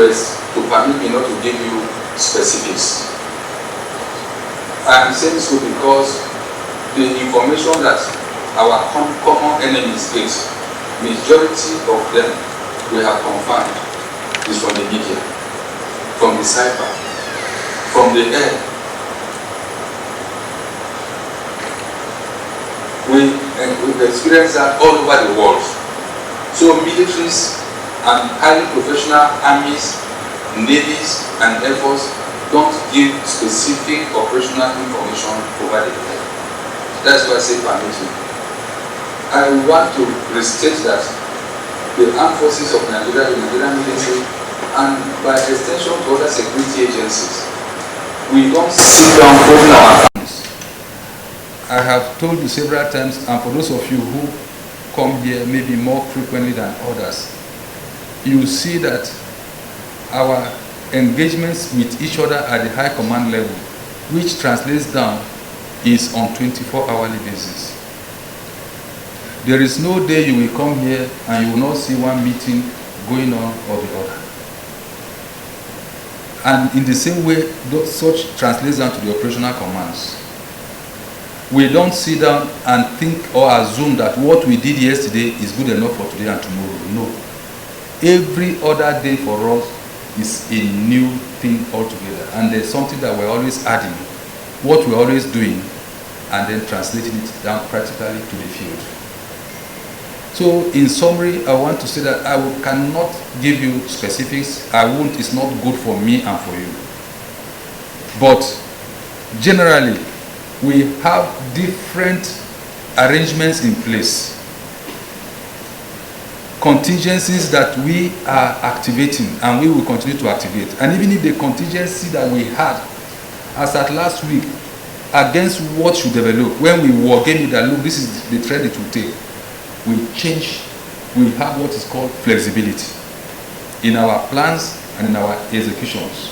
request to permit me not to give you specifics. I am saying so because the information that our common enemies get, majority of them we have confirmed is from the media, from the cyber, from the air. We've experienced that all over the world. So militaries and highly professional armies, navies and air force don't give specific operational information over the air. That's why I say permit me. I want to restate that the armed forces of Nigeria, the Nigerian military, and by extension to other security agencies, we don't sit down holding our hands. I have told you several times, and for those of you who come here maybe more frequently than others, you see that our engagements with each other at the high command level, which translates down, is on 24-hourly basis. There is no day you will come here and you will not see one meeting going on or the other. And in the same way, such translates down to the operational commands. We don't sit down and think or assume that what we did yesterday is good enough for today and tomorrow. No. Every other day for us is a new thing altogether. And there's something that we're always adding, what we're always doing, and then translating it down practically to the field. So in summary, I want to say that I cannot give you specifics. I won't. It's not good for me and for you. But generally, we have different arrangements in place, contingencies that we are activating and we will continue to activate. And even if the contingency that we had as at last week against what should develop, when we were getting that, look, this is the trend it will take, we change, we have what is called flexibility in our plans and in our executions.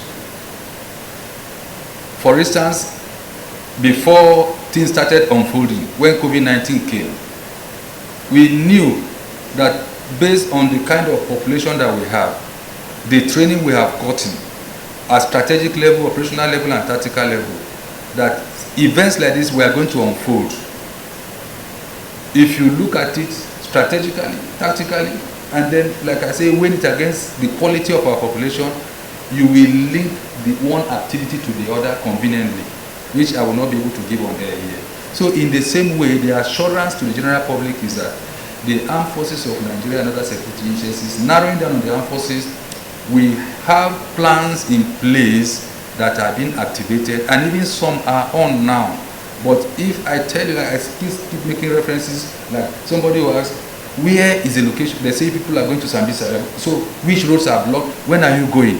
For instance, before things started unfolding, when COVID-19 came, we knew that based on the kind of population that we have, the training we have gotten at strategic level, operational level, and tactical level, that events like this were going to unfold. If you look at it strategically, tactically, and then, like I say, weigh it against the quality of our population, you will link the one activity to the other conveniently, which I will not be able to give on air here. So in the same way, the assurance to the general public is that the armed forces of Nigeria and other security agencies, narrowing down on the armed forces, we have plans in place that are being activated, and even some are on now. But if I tell you, I keep making references, like somebody who asks, where is the location? They say people are going to Sambisa. So which roads are blocked? When are you going?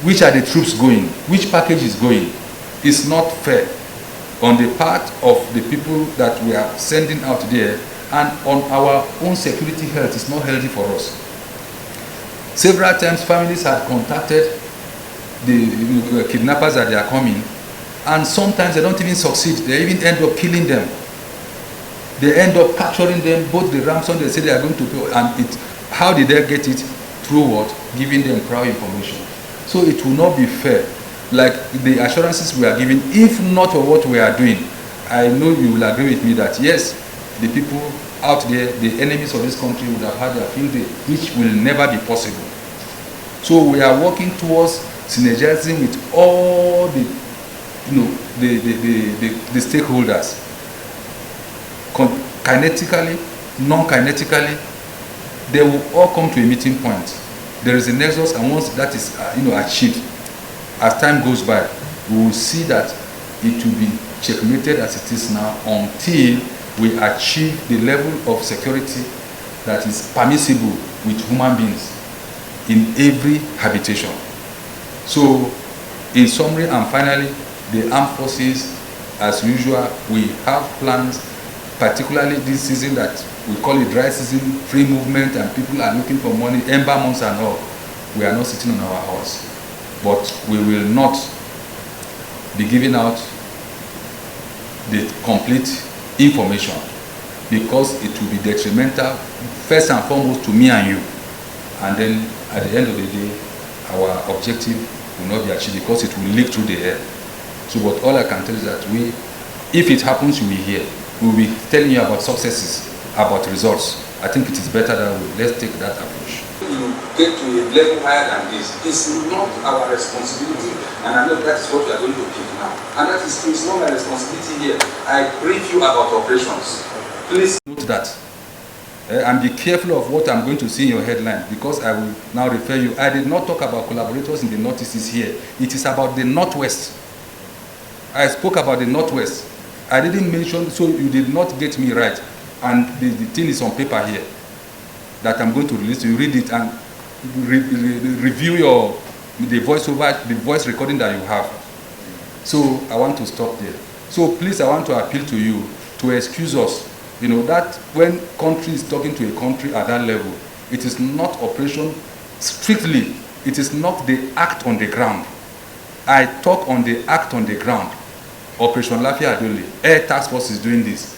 Which are the troops going? Which package is going? It's not fair on the part of the people that we are sending out there, and on our own security health. It's not healthy for us. Several times families have contacted the kidnappers that they are coming, and sometimes they don't even succeed. They even end up killing them. They end up capturing them, both the ransom they say they are going to pay, and how did they get it? Through what? Giving them prior information. So it will not be fair. Like the assurances we are giving, if not for what we are doing, I know you will agree with me that yes, the people out there, the enemies of this country would have had their field day, which will never be possible. So we are working towards synergizing with all the, the stakeholders, kinetically, non-kinetically. They will all come to a meeting point. There is a nexus, and once that is achieved, as time goes by, we will see that it will be checkmated as it is now until we achieve the level of security that is permissible with human beings in every habitation. So, in summary and finally, the armed forces, as usual, we have plans, particularly this season that we call it dry season, free movement, and people are looking for money, ember months and all. We are not sitting on our horse, but we will not be giving out the complete information, because it will be detrimental first and foremost to me and you, and then at the end of the day our objective will not be achieved because it will leak through the air. So, but all I can tell you is that if it happens, you will hear. We will be telling you about successes, about results. I think it is better that let's take that approach. You get to a level higher than this. It's not our responsibility, and I know that is what we are going to pick now. And that is it's not my responsibility here. I brief you about operations. Please note that. And be careful of what I'm going to see in your headline, because I will now refer you. I did not talk about collaborators in the Northeast here. It is about the Northwest. I spoke about the Northwest. I didn't mention, so you did not get me right. And the thing is on paper here that I'm going to release. You read it and review the voice recording that you have. So I want to stop there. So please, I want to appeal to you to excuse us. You know, that when country is talking to a country at that level, it is not operation strictly. It is not the act on the ground. I talk on the act on the ground. Operation Lafia Adole, Air Task Force is doing this.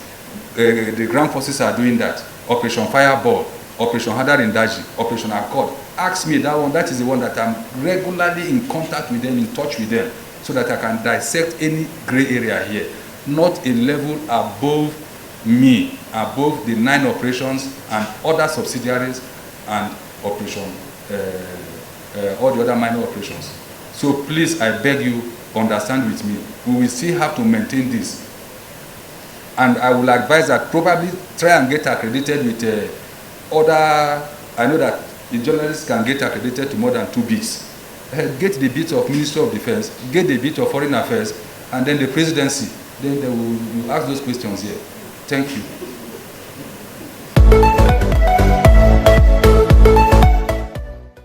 The ground forces are doing that. Operation Fireball, Operation Hadar Daji, Operation Accord. Ask me that one. That is the one that I'm regularly in contact with them, in touch with them, so that I can dissect any gray area here. Not a level above me, above the 9 operations and other subsidiaries and operation, all the other minor operations. So please, I beg you, understand with me. We will still have to maintain this. And I will advise that probably try and get accredited with other, I know that the journalists can get accredited to more than 2 bits. Get the bit of Ministry of Defense, get the bit of Foreign Affairs, and then the presidency. Then they will ask those questions here. Thank you.